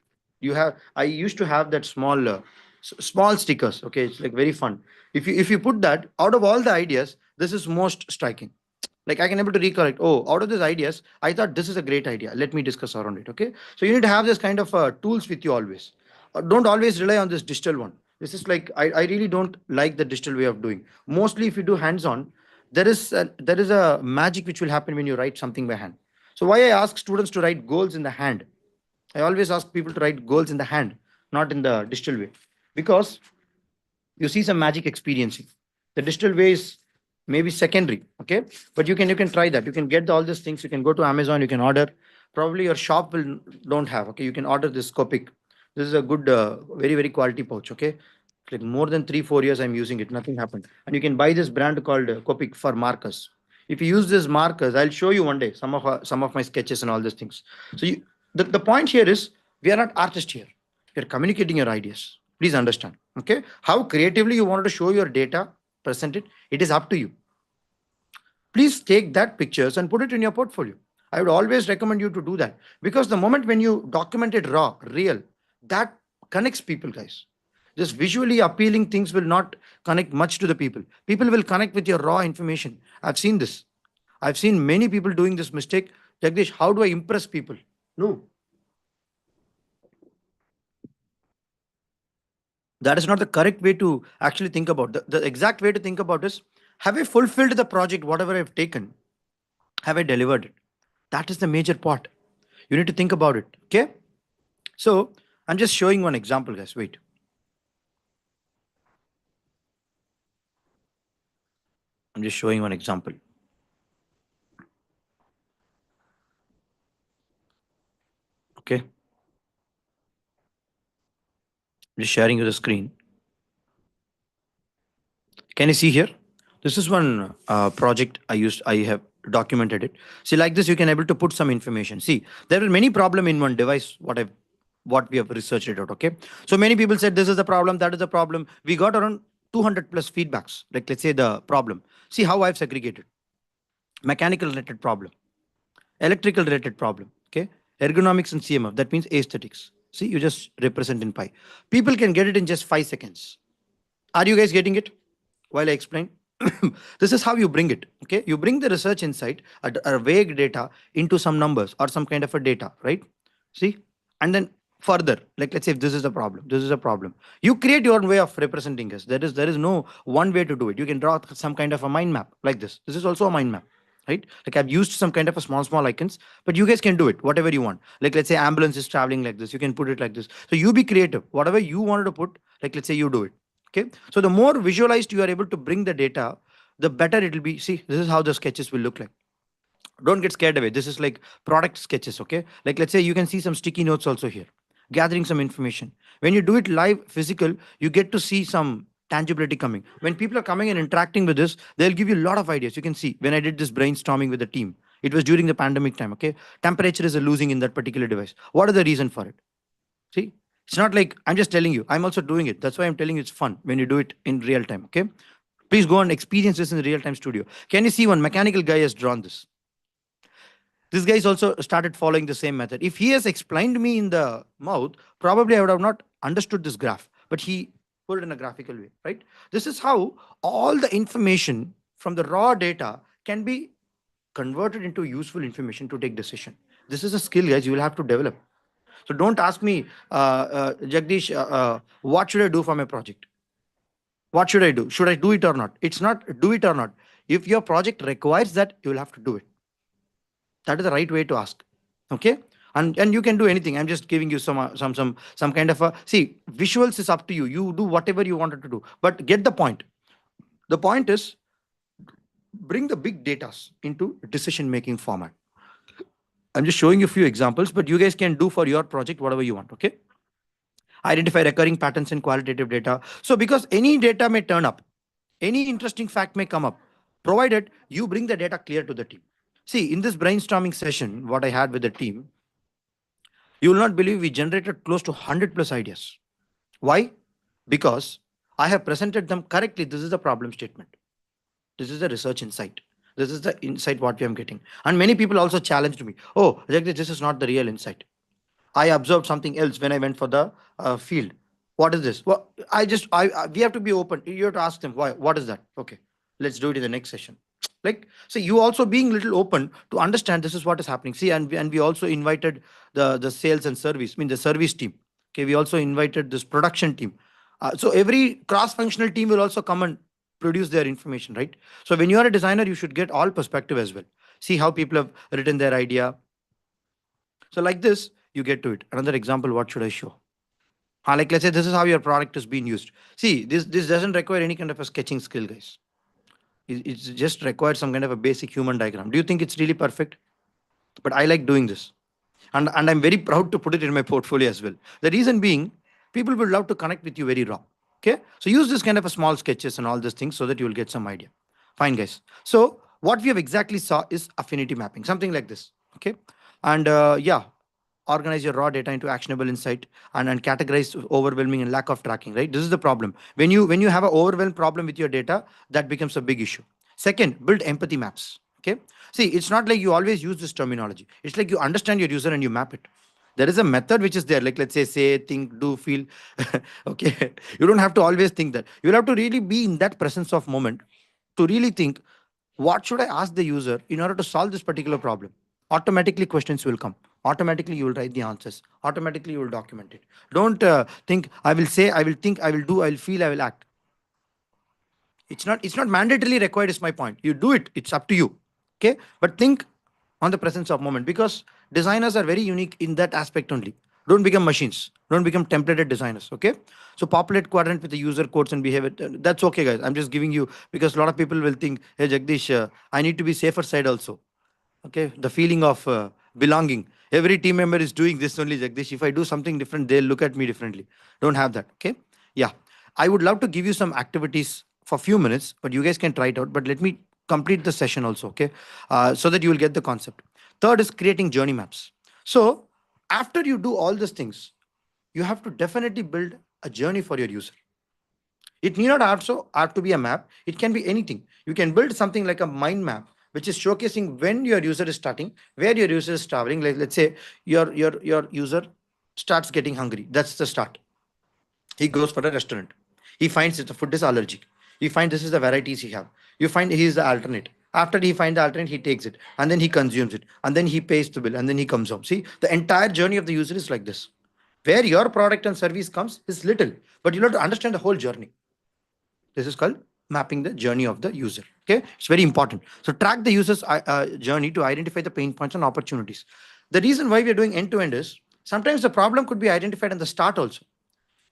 I used to have that small small stickers. Okay, it's like very fun. If you put that, out of all the ideas, this is most striking. Like I can able to recollect, oh, out of these ideas I thought this is a great idea, let me discuss around it. Okay, so you need to have this kind of tools with you always. Don't always rely on this digital one. This is like I really don't like the digital way of doing. Mostly if you do hands on, there is a magic which will happen when you write something by hand. So why I ask students to write goals in the hand, I always ask people to write goals in the hand, not in the digital way, because you see some magic experiencing. The digital way is maybe secondary, okay, but you can try that. You can get all these things. You can go to Amazon. You can order. Probably your shop will don't have. Okay, you can order this Copic. This is a good, very very quality pouch. Okay, like more than 3 4 years I'm using it. Nothing happened. And you can buy this brand called Copic for markers. If you use these markers, I'll show you one day some of my sketches and all these things. So the point here is we are not artists here. We are communicating your ideas. Please understand. Okay, how creatively you wanted to show your data, present it. It is up to you. Please take that pictures and put it in your portfolio. I would always recommend you to do that because the moment when you document it raw, real, that connects people, guys. Just visually appealing things will not connect much to the people. People will connect with your raw information. I've seen this. I've seen many people doing this mistake. Jagdish, how do I impress people? No, that is not the correct way to actually think about. The exact way to think about is, have I fulfilled the project, whatever I've taken? Have I delivered it? That is the major part. You need to think about it. Okay. So I'm just showing one example, guys. Wait. I'm just showing one example. Okay. I'm just sharing you the screen. Can you see here? This is one project I have documented it. See, like this, you can able to put some information. See, there are many problem in one device. What we have researched it out. Okay. So many people said this is the problem, that is the problem. We got around 200 plus feedbacks. Like let's say the problem. See how I've segregated. Mechanical related problem, electrical related problem. Okay. Ergonomics and CMF. That means aesthetics. See, you just represent in pi. People can get it in just 5 seconds. Are you guys getting it while I explain? This is how you bring it. Okay, you bring the research insight, a vague data into some numbers or some kind of a data, right? See, and then further, like let's say if this is a problem, this is a problem. You create your own way of representing this. There is no one way to do it. You can draw some kind of a mind map like this. This is also a mind map, right? Like I've used some kind of a small icons, but you guys can do it whatever you want. Like let's say ambulance is traveling like this, you can put it like this. So you be creative, whatever you wanted to put. Like let's say you do it. Okay, so the more visualized you are able to bring the data, the better it will be. See, this is how the sketches will look like. Don't get scared away. This is like product sketches. Okay, like let's say you can see some sticky notes also here, gathering some information. When you do it live physical, you get to see some tangibility coming. When people are coming and interacting with this, they'll give you a lot of ideas. You can see when I did this brainstorming with the team, it was during the pandemic time. Okay, temperature is losing in that particular device. What are the reason for it? See, it's not like I'm just telling you. I'm also doing it. That's why I'm telling you it's fun when you do it in real time. Okay. Please go and experience this in the real time studio. Can you see one mechanical guy has drawn this? This guy's also started following the same method. If he has explained me in the mouth, probably I would have not understood this graph, but he put it in a graphical way, right? This is how all the information from the raw data can be converted into useful information to take decision. This is a skill, guys, you will have to develop. So don't ask me, Jagdish, what should I do for my project? What should I do? Should I do it or not? It's not do it or not. If your project requires that, you will have to do it. That is the right way to ask. Okay. And you can do anything. I'm just giving you some kind of a, see, visuals is up to you. You do whatever you wanted to do, but get the point. The point is, bring the big data into decision making format. I'm just showing you a few examples, but you guys can do for your project whatever you want. Okay. Identify recurring patterns in qualitative data. So because any data may turn up, any interesting fact may come up, provided you bring the data clear to the team. See, in this brainstorming session, what I had with the team, you will not believe we generated close to 100 plus ideas. Why? Because I have presented them correctly. This is the problem statement. This is the research insight. This is the insight what we are getting. And many people also challenged me. Oh, Jagdish, this is not the real insight. I observed something else when I went for the field. What is this? Well, we have to be open. You have to ask them why. What is that? Okay, let's do it in the next session. Like, so you also being little open to understand this is what is happening. See, and we also invited the sales and service. I mean the service team. Okay, we also invited this production team. So every cross-functional team will also come and produce their information, right? So when you are a designer, you should get all perspective as well. See how people have written their idea, so like this, you get to it. Another example, what should I show? Like let's say this is how your product is being used. See, this doesn't require any kind of a sketching skill, guys. It's just required some kind of a basic human diagram. Do you think it's really perfect? But I like doing this. And I'm very proud to put it in my portfolio as well. The reason being, people will love to connect with you very raw. Okay. So use this kind of a small sketches and all these things so that you will get some idea. Fine, guys. So what we have exactly saw is affinity mapping, something like this. Okay. And yeah, organize your raw data into actionable insight, and categorize overwhelming and lack of tracking, right? This is the problem. When you have an overwhelmed problem with your data, that becomes a big issue. Second, build empathy maps. Okay. See, it's not like you always use this terminology. It's like you understand your user and you map it. There is a method which is there, like let's say, think, do, feel. Okay. You don't have to always think that. You'll have to really be in that presence of moment to really think, what should I ask the user in order to solve this particular problem? Automatically questions will come. Automatically you will write the answers. Automatically you will document it. Don't think, I will say, I will think, I will do, I will feel, I will act. It's not mandatorily required, is my point. You do it, it's up to you. Okay. But think on the presence of moment, because designers are very unique in that aspect only. Don't become machines, don't become templated designers. Okay. So populate quadrant with the user codes and behavior. That's okay, guys. I'm just giving you, because a lot of people will think, hey Jagdish, I need to be safer side also. Okay. The feeling of belonging. Every team member is doing this only, Jagdish. If I do something different, they'll look at me differently. Don't have that. Okay. Yeah. I would love to give you some activities for a few minutes, but you guys can try it out. But let me complete the session also. Okay. So that you will get the concept. Third is creating journey maps. So after you do all these things, you have to definitely build a journey for your user. It need not also have to be a map. It can be anything. You can build something like a mind map, which is showcasing when your user is starting, where your user is traveling. Like let's say your user starts getting hungry. That's the start. He goes for a restaurant. He finds that the food is allergic. He finds this is the varieties he have. You find he is the alternate. After he finds the alternate, he takes it and then he consumes it and then he pays the bill and then he comes home. See, the entire journey of the user is like this. Where your product and service comes is little, but you have to understand the whole journey. This is called mapping the journey of the user. Okay, it's very important. So track the user's journey to identify the pain points and opportunities. The reason why we are doing end to end is sometimes the problem could be identified at the start also.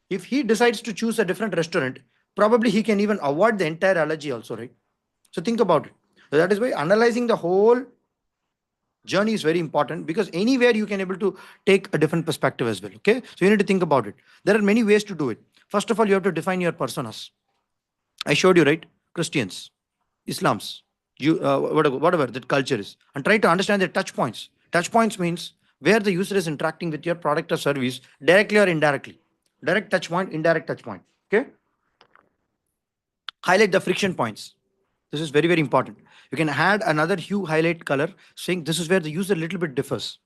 If he decides to choose a different restaurant, probably he can even avoid the entire allergy also, right? So think about it. So that is why analyzing the whole journey is very important, because anywhere you can able to take a different perspective as well. Okay, so you need to think about it. There are many ways to do it. First of all, you have to define your personas. I showed you, right? Christians, Islams, you whatever that culture is, and try to understand their touch points. Touch points means where the user is interacting with your product or service directly or indirectly. Direct touch point, indirect touch point. Okay. Highlight the friction points. This is very, very important. You can add another hue highlight color saying this is where the user a little bit differs.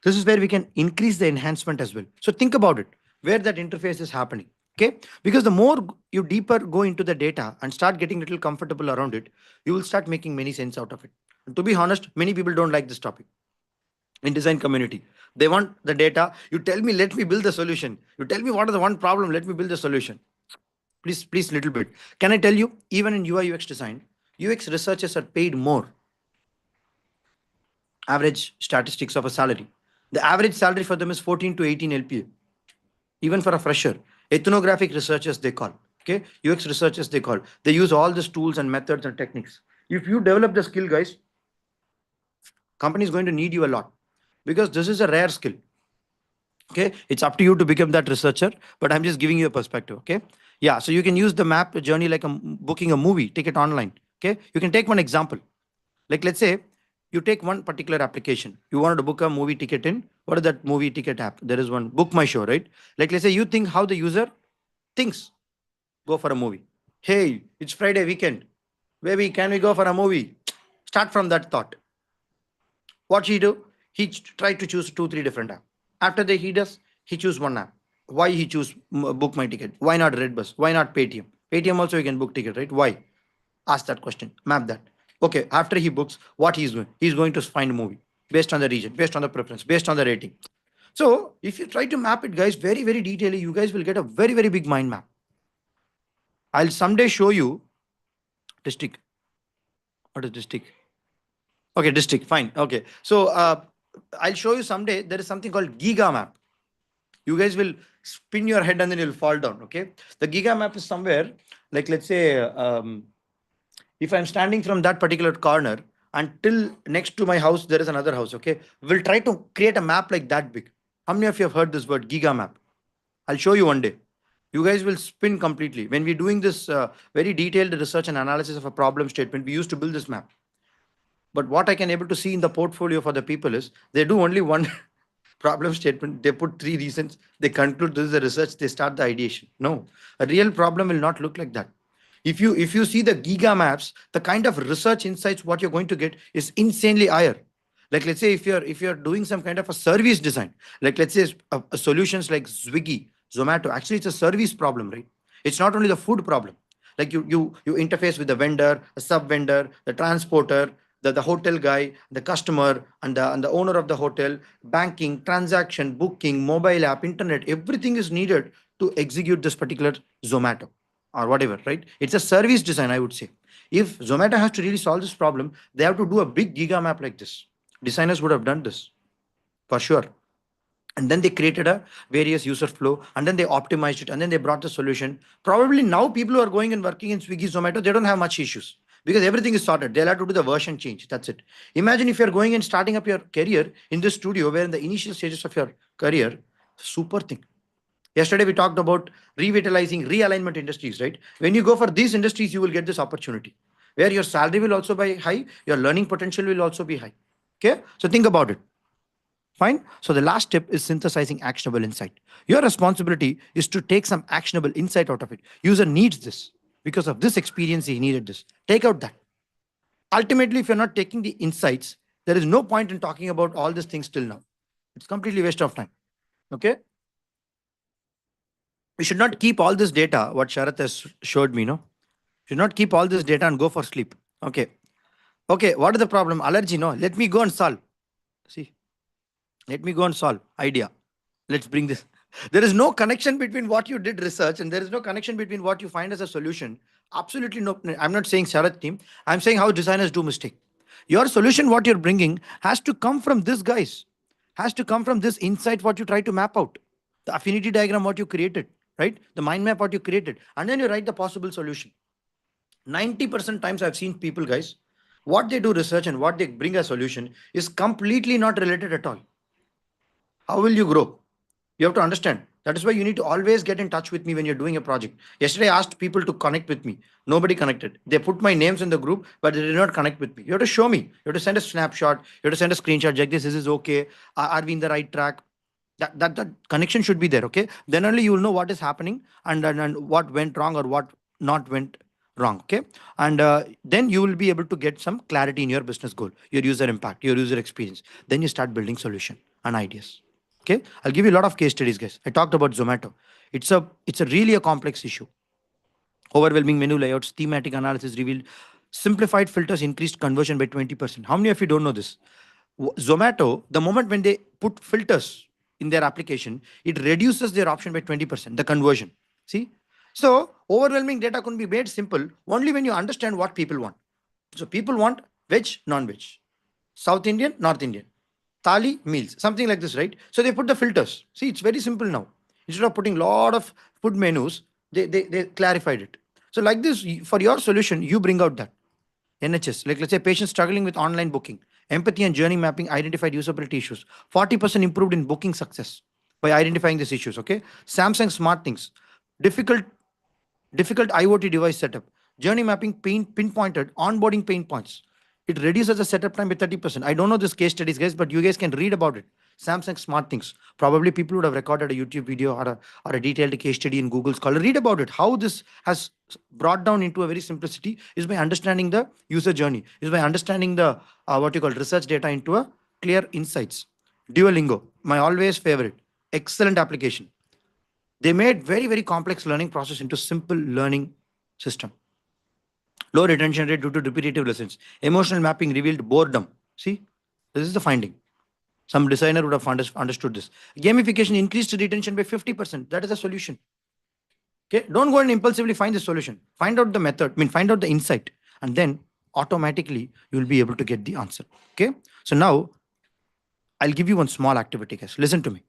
This is where we can increase the enhancement as well. So think about it, where that interface is happening. Okay. Because the more you deeper go into the data and start getting little comfortable around it, you will start making many sense out of it. And to be honest, many people don't like this topic in design community. They want the data. You tell me, let me build the solution. You tell me what is the one problem, let me build the solution. Please, little bit. Can I tell you, even in UI UX design, UX researchers are paid more. Average statistics of a salary. The average salary for them is 14 to 18 LPA. Even for a fresher, ethnographic researchers they call. Okay, UX researchers they call. They use all these tools and methods and techniques. If you develop the skill, guys, company is going to need you a lot because this is a rare skill. Okay, it's up to you to become that researcher, but I'm just giving you a perspective. Okay, yeah, so you can use the map journey like booking a movie ticket online. Okay, you can take one example. Like, let's say you take one particular application. You wanted to book a movie ticket in, what is that movie ticket app? There is one, Book My Show, right? Like, let's say you think how the user thinks, go for a movie. Hey, it's Friday weekend. Baby, can we go for a movie? Start from that thought. What he do? He tried to choose two, three different apps. After that, he does, he choose one app. Why he choose Book My Ticket? Why not Redbus? Why not Paytm? Paytm also you can book ticket, right? Why? Ask that question. Map that. Okay, after he books, what he's doing? He's going to find a movie based on the region, based on the preference, based on the rating. So if you try to map it, guys, very, very detailedly, you guys will get a very, very big mind map. I'll someday show you district. What is district? Okay, district. Fine. Okay. So I'll show you someday. There is something called Giga map. You guys will spin your head and then you'll fall down. Okay. The Giga map is somewhere like, let's say, if I'm standing from that particular corner until next to my house, there is another house. Okay. We'll try to create a map like that big. How many of you have heard this word Giga map? I'll show you one day. You guys will spin completely. When we're doing this very detailed research and analysis of a problem statement, we used to build this map. But what I can able to see in the portfolio for the people is they do only one problem statement. They put three reasons. They conclude this is the research. They start the ideation. No, a real problem will not look like that. If you see the giga maps, the kind of research insights what you're going to get is insanely higher. Like, let's say if you're doing some kind of a service design, like, let's say solutions like Swiggy, Zomato. Actually, it's a service problem, right? It's not only the food problem. Like, you interface with the vendor, a sub vendor, the transporter, the hotel guy, the customer, and the owner of the hotel, banking, transaction, booking, mobile app, internet, everything is needed to execute this particular Zomato or whatever, right? It's a service design, I would say. If Zomato has to really solve this problem, they have to do a big giga map like this. Designers would have done this for sure. And then they created a various user flow, and then they optimized it, and then they brought the solution. Probably now people who are going and working in Swiggy, Zomato, they don't have much issues because everything is sorted. They'll have to do the version change. That's it. Imagine if you're going and starting up your career in this studio, where in the initial stages of your career, super thing. Yesterday we talked about revitalizing realignment industries, right? When you go for these industries, you will get this opportunity where your salary will also be high, your learning potential will also be high. Okay, so think about it. Fine. So the last step is synthesizing actionable insight. Your responsibility is to take some actionable insight out of it. User needs this because of this experience. He needed this. Take out that. Ultimately, if you're not taking the insights, there is no point in talking about all these things till now. It's completely waste of time. Okay. We should not keep all this data. What Sharath has showed me, no. Should not keep all this data and go for sleep. Okay. Okay. What is the problem? Allergy. No. Let me go and solve. See. Let me go and solve. Idea. Let's bring this. There is no connection between what you did research and there is no connection between what you find as a solution. Absolutely no. I'm not saying Sharath team. I'm saying how designers do mistake. Your solution, what you're bringing, has to come from this, guys. Has to come from this insight, what you try to map out. The affinity diagram, what you created, right? The mind map, what you created. And then you write the possible solution. 90% times I've seen people, guys, what they do research and what they bring a solution is completely not related at all. How will you grow? You have to understand. That is why you need to always get in touch with me when you're doing a project. Yesterday, I asked people to connect with me. Nobody connected. They put my names in the group, but they did not connect with me. You have to show me. You have to send a snapshot. You have to send a screenshot. Check this. This is okay. Are we in the right track? That connection should be there. Okay. Then only you will know what is happening and what went wrong or what not went wrong. Okay. And then you will be able to get some clarity in your business goal, your user impact, your user experience. Then you start building solution and ideas. Okay, I'll give you a lot of case studies, guys. I talked about Zomato. It's a really a complex issue. Overwhelming menu layouts, thematic analysis revealed simplified filters increased conversion by 20%. How many of you don't know this? Zomato, the moment when they put filters in their application, it reduces their option by 20%, the conversion. See, So overwhelming data can be made simple only when you understand what people want. So people want veg, non-veg, South Indian, North Indian, thali meals, something like this, right? So they put the filters. See, it's very simple now. Instead of putting lot of food menus, they clarified it. So like this, for your solution, you bring out that. NHS, like let's say patients struggling with online booking, empathy and journey mapping identified usability issues. 40% improved in booking success by identifying these issues. Okay. Samsung Smart Things, difficult difficult IoT device setup, journey mapping pinpointed onboarding pain points. It reduces the setup time by 30%. I don't know this case studies, guys, but you guys can read about it. Samsung Smart Things. Probably people would have recorded a YouTube video or a detailed case study in Google Scholar. Read about it. How this has brought down into a very simplicity is by understanding the user journey, is by understanding the what you call research data into a clear insights. Duolingo, my always favorite, excellent application. They made very, very complex learning process into simple learning system. Low retention rate due to repetitive lessons. Emotional mapping revealed boredom. See, this is the finding. Some designer would have understood this. Gamification increased retention by 50%. That is the solution. Okay, don't go and impulsively find the solution. Find out the method. I mean, find out the insight, and then automatically you will be able to get the answer. Okay, so now I'll give you one small activity, guys. Listen to me.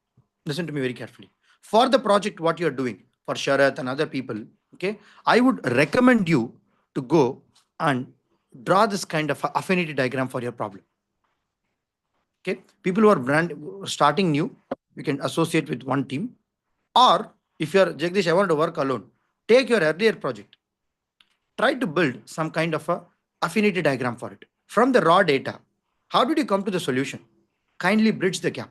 Listen to me very carefully. For the project, what you're doing for Sharath and other people, okay, I would recommend you to go and draw this kind of affinity diagram for your problem. Okay, people who are starting new, you can associate with one team, or if you're Jagdish, I want to work alone. Take your earlier project, try to build some kind of a affinity diagram for it from the raw data. How did you come to the solution? Kindly bridge the gap.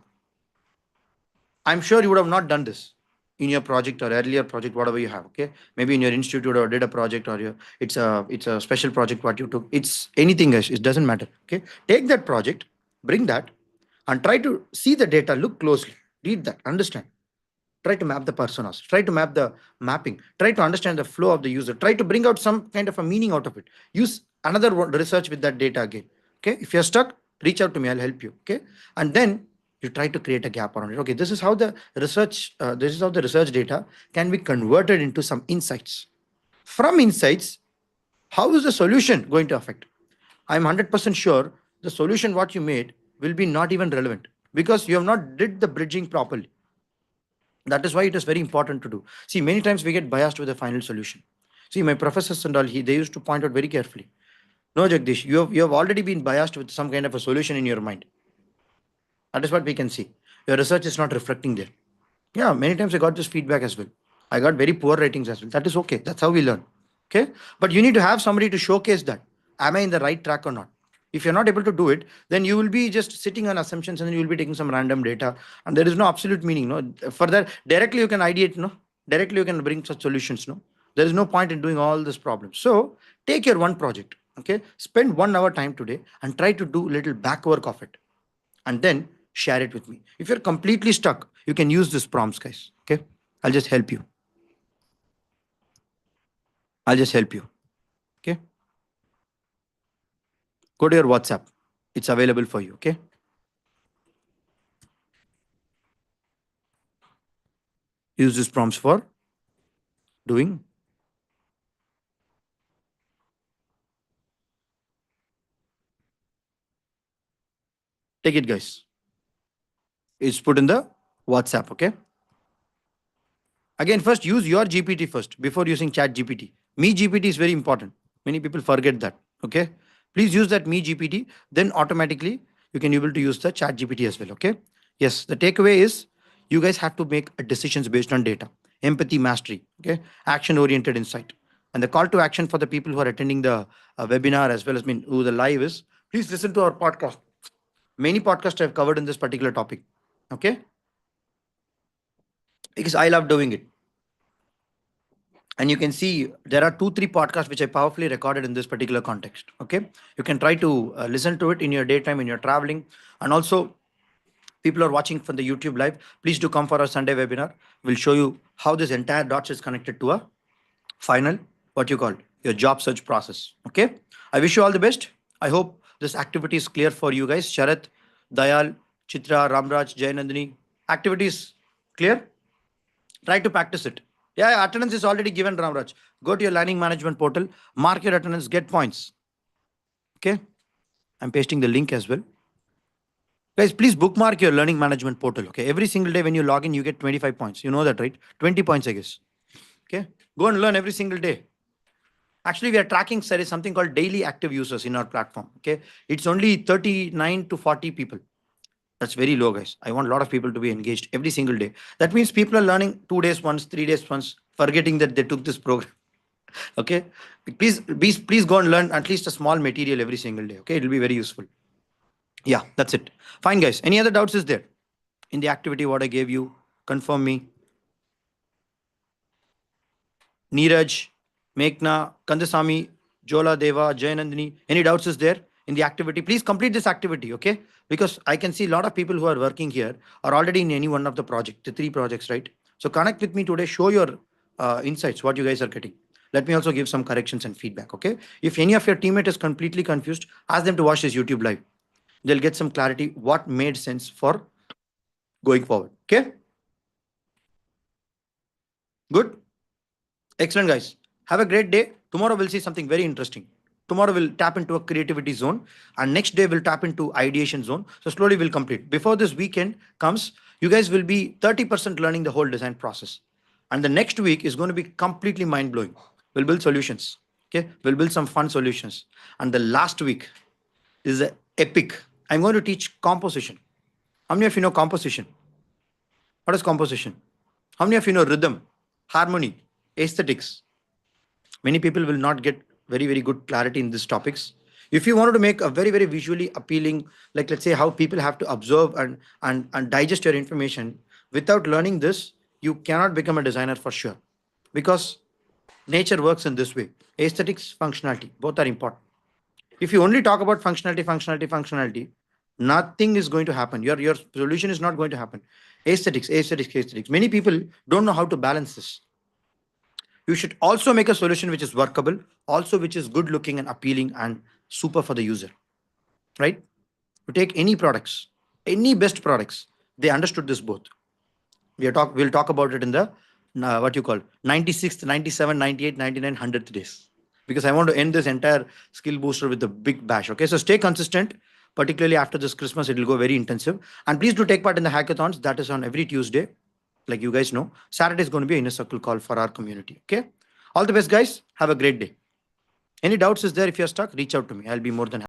I'm sure you would have not done this in your project or earlier project, whatever you have. Okay, maybe in your institute or did a project or it's a special project what you took. It's anything else. It doesn't matter. Okay, take that project, bring that, and try to see the data. Look closely, read that, understand. Try to map the personas. Try to map the mapping. Try to understand the flow of the user. Try to bring out some kind of a meaning out of it. Use another research with that data again. Okay, if you're stuck, reach out to me. I'll help you. Okay, and then you try to create a gap around it. Okay, this is how the research. This is how the research data can be converted into some insights. From insights, how is the solution going to affect? I'm 100% sure the solution what you made will be not even relevant because you have not did the bridging properly. That is why it is very important to do. See, many times we get biased with the final solution. See, my professors and all, they used to point out very carefully. No, Jagdish, you have already been biased with some kind of a solution in your mind. That is what we can see. Your research is not reflecting there. Yeah, many times I got this feedback as well. I got very poor ratings as well. That is okay. That's how we learn. Okay. But you need to have somebody to showcase that. Am I in the right track or not? If you're not able to do it, then you will be just sitting on assumptions and then you will be taking some random data. And there is no absolute meaning. No. For that, directly you can ideate, no. Directly you can bring such solutions. No. There is no point in doing all this problem. So take your one project. Okay. Spend 1 hour time today and try to do little back work of it and then share it with me. If you're completely stuck, you can use this prompts, guys. Okay. I'll just help you. I'll just help you. Okay. Go to your WhatsApp. It's available for you. Okay. Use this prompts for doing. Take it, guys. It's put in the WhatsApp. Okay. Again, first use your GPT first before using Chat GPT. Me GPT is very important. Many people forget that. Okay. Please use that Me GPT. Then automatically you can able to use the Chat GPT as well. Okay. Yes. The takeaway is you guys have to make decisions based on data, empathy, mastery. Okay. Action oriented insight. And the call to action for the people who are attending the webinar as well as who the live is, please listen to our podcast. Many podcasts I have covered in this particular topic. Okay. Because I love doing it. And you can see there are 2 3 podcasts which I powerfully recorded in this particular context. Okay, you can try to listen to it in your daytime when you're traveling. And also people are watching from the YouTube live, please do come for our Sunday webinar. We'll show you how this entire dots is connected to a final what you call your job search process. Okay, I wish you all the best. I hope this activity is clear for you guys. Sharath, Dayal, Chitra, Ramraj, Jayanandini, activity is clear. Try to practice it. Yeah, attendance is already given, Ramraj. Go to your learning management portal, mark your attendance, get points. Okay. I'm pasting the link as well. Guys, please bookmark your learning management portal. Okay. Every single day when you log in, you get 25 points. You know that, right? 20 points, I guess. Okay. Go and learn every single day. Actually, we are tracking there is something called daily active users in our platform. Okay. It's only 39 to 40 people. That's very low, guys. I want a lot of people to be engaged every single day. That means people are learning 2 days once, 3 days once, forgetting that they took this program. Okay. Please go and learn at least a small material every single day. Okay. It'll be very useful. Yeah, that's it. Fine, guys. Any other doubts is there in the activity what I gave you? Confirm me. Neeraj, Meghna, Kandasamy, Jola Deva, Jayanandini. Any doubts is there in the activity? Please complete this activity, okay? Because I can see a lot of people who are working here are already in any one of the project, the 3 projects, right? So connect with me today. Show your insights, what you guys are getting. Let me also give some corrections and feedback, okay? If any of your teammate is completely confused, ask them to watch this YouTube live. They'll get some clarity what made sense for going forward. Okay, good. Excellent, guys. Have a great day. Tomorrow we'll see something very interesting. Tomorrow we'll tap into a creativity zone, and next day we'll tap into ideation zone. So slowly we'll complete. Before this weekend comes, you guys will be 30% learning the whole design process. And the next week is going to be completely mind blowing. We'll build solutions. Okay, we'll build some fun solutions. And the last week is a epic. I'm going to teach composition. How many of you know composition? What is composition? How many of you know rhythm, harmony, aesthetics? Many people will not get very good clarity in these topics. If you wanted to make a very visually appealing, like let's say how people have to observe and digest your information, without learning this, you cannot become a designer for sure, because nature works in this way. Aesthetics, functionality, both are important. If you only talk about functionality, nothing is going to happen. Your solution is not going to happen. Aesthetics. Many people don't know how to balance this. You should also make a solution which is workable, also which is good looking and appealing and super for the user, right? You take any products, any best products, they understood this both. We'll talk about it in the what you call 96th, 97, 98, 99, 100th days, because I want to end this entire skill booster with a big bash. Okay, so stay consistent. Particularly after this Christmas, it will go very intensive. And please do take part in the hackathons. That is on every Tuesday. Like you guys know, Saturday is going to be an inner circle call for our community. Okay, all the best, guys. Have a great day. Any doubts is there? If you're stuck, reach out to me. I'll be more than happy.